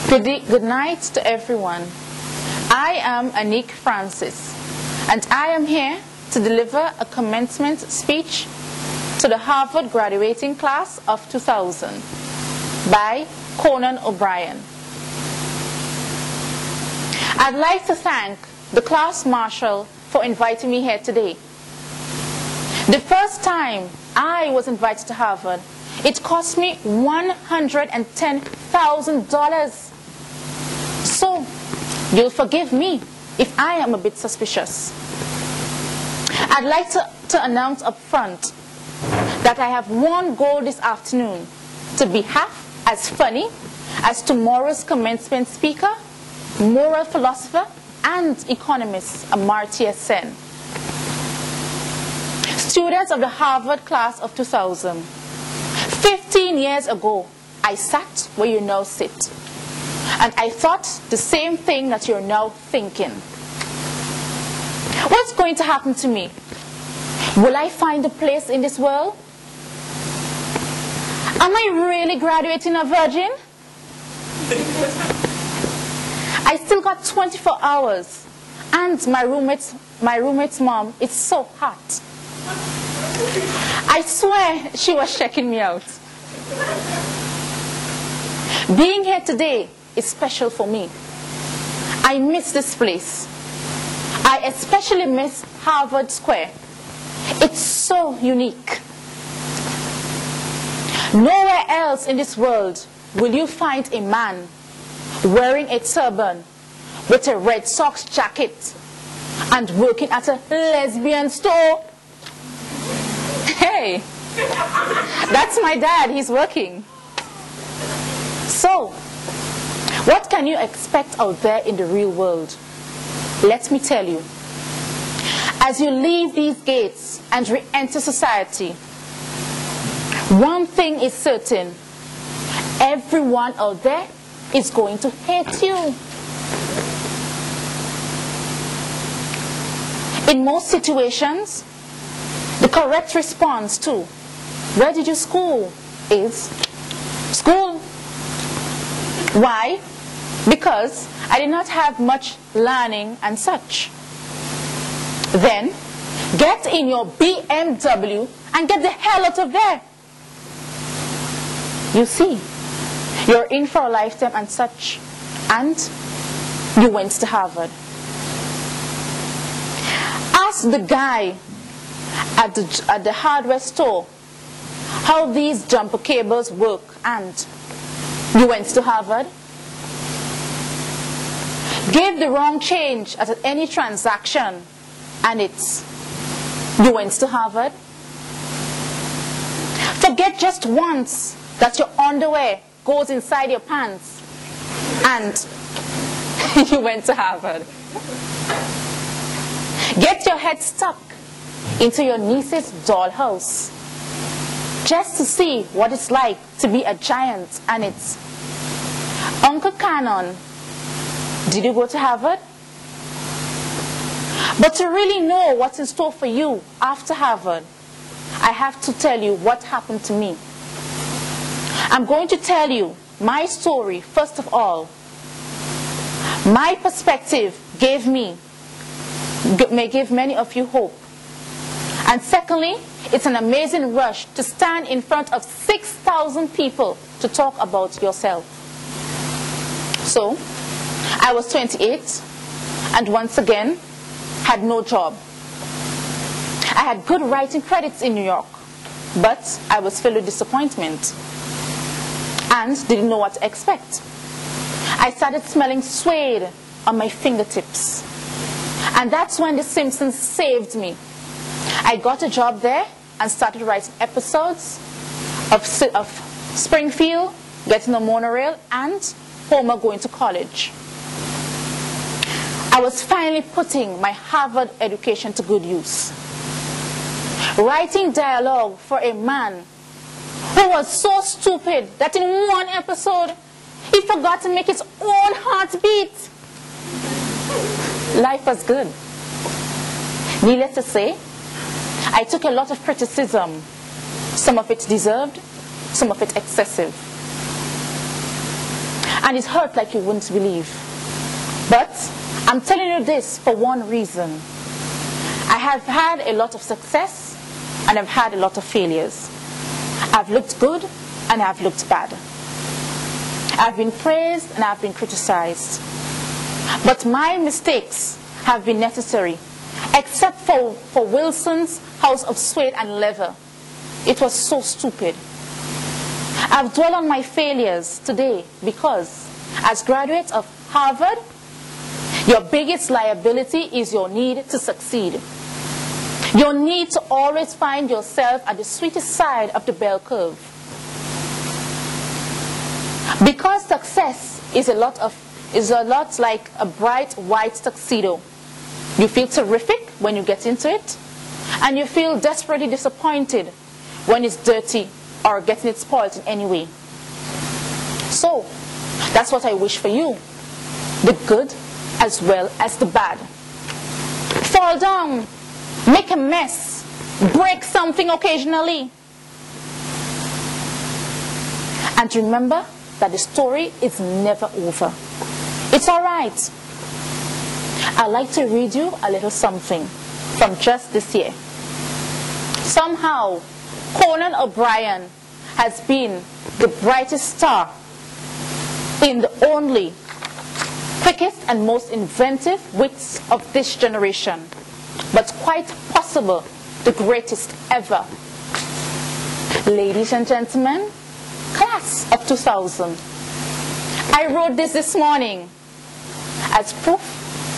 Good night to everyone. I am Anique Francis, and I am here to deliver a commencement speech to the Harvard graduating class of 2000 by Conan O'Brien. I'd like to thank the class marshal for inviting me here today. The first time I was invited to Harvard, it cost me $110,000. So, you'll forgive me if I am a bit suspicious. I'd like to announce up front that I have one goal this afternoon: to be half as funny as tomorrow's commencement speaker, moral philosopher, and economist Amartya Sen. Students of the Harvard class of 2000, 15 years ago, I sat where you now sit. And I thought the same thing that you're now thinking. What's going to happen to me? Will I find a place in this world? Am I really graduating a virgin? I still got 24 hours. And my roommate's mom is so hot. I swear she was checking me out. Being here today is special for me. I miss this place. I especially miss Harvard Square. It's so unique. Nowhere else in this world will you find a man wearing a turban with a Red Sox jacket and working at a lesbian store. Hey, that's my dad, he's working. So, what can you expect out there in the real world? Let me tell you. As you leave these gates and re-enter society, one thing is certain: everyone out there is going to hate you. In most situations, the correct response to "Where did you school?" is "School." Why? Because I did not have much learning and such. Then, get in your BMW and get the hell out of there. You see, you're in for a lifetime and such. And you went to Harvard. Ask the guy at the hardware store how these jumper cables work, and you went to Harvard. Give the wrong change at any transaction, and you went to Harvard. Forget just once that your underwear goes inside your pants, and you went to Harvard. Get your head stuck into your niece's dollhouse just to see what it's like to be a giant, and Uncle Conan, did you go to Harvard? But to really know what's in store for you after Harvard, I have to tell you what happened to me. I'm going to tell you my story, first of all. My perspective may give many of you hope. And secondly, it's an amazing rush to stand in front of 6,000 people to talk about yourself. So, I was 28 and once again had no job. I had good writing credits in New York, but I was filled with disappointment and didn't know what to expect. I started smelling suede on my fingertips. And that's when The Simpsons saved me. I got a job there and started writing episodes of Springfield, getting a monorail, and Homer going to college. I was finally putting my Harvard education to good use. Writing dialogue for a man who was so stupid that in one episode, he forgot to make his own heart beat. Life was good. Needless to say, I took a lot of criticism. Some of it deserved, some of it excessive. And it hurt like you wouldn't believe. But I'm telling you this for one reason. I have had a lot of success and I've had a lot of failures. I've looked good and I've looked bad. I've been praised and I've been criticized. But my mistakes have been necessary, except for Wilson's house of sweat and leather. It was so stupid. I've dwelled on my failures today because, as graduates of Harvard, your biggest liability is your need to succeed. Your need to always find yourself at the sweetest side of the bell curve. Because success is a lot like a bright white tuxedo. You feel terrific when you get into it, and you feel desperately disappointed when it's dirty or getting it spoiled in any way. So, that's what I wish for you. The good as well as the bad. Fall down, make a mess, break something occasionally. And remember that the story is never over. It's all right. I'd like to read you a little something from just this year. Somehow, Conan O'Brien has been the brightest star in the only quickest and most inventive wits of this generation, but quite possible the greatest ever. Ladies and gentlemen, class of 2000, I wrote this morning as proof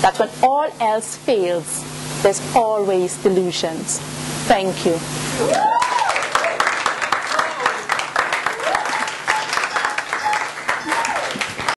that when all else fails, there's always delusions. Thank you.